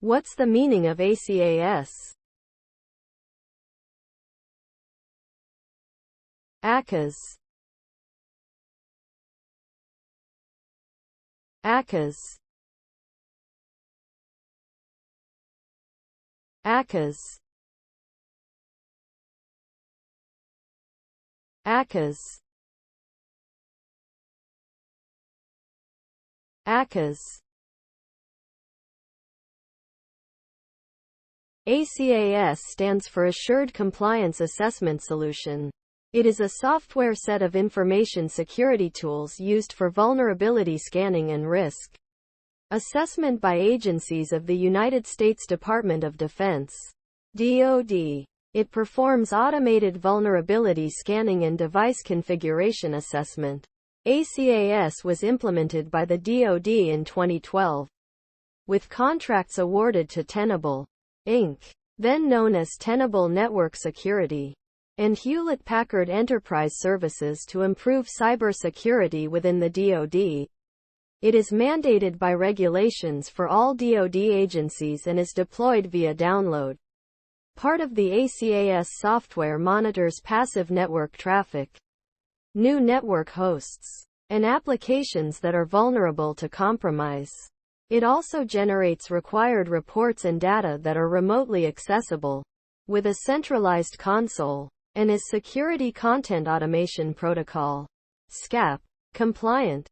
What's the meaning of ACAS? ACAS. ACAS. ACAS. ACAS. ACAS. ACAS stands for Assured Compliance Assessment Solution. It is a software set of information security tools used for vulnerability scanning and risk assessment by agencies of the United States Department of Defense, DoD. It performs automated vulnerability scanning and device configuration assessment. ACAS was implemented by the DoD in 2012, with contracts awarded to Tenable, Inc., then known as Tenable Network Security, and Hewlett-Packard Enterprise Services to improve cybersecurity within the DoD. It is mandated by regulations for all DoD agencies and is deployed via download. Part of the ACAS software monitors passive network traffic, new network hosts, and applications that are vulnerable to compromise. It also generates required reports and data that are remotely accessible, with a centralized console, and is Security Content Automation Protocol, SCAP, compliant.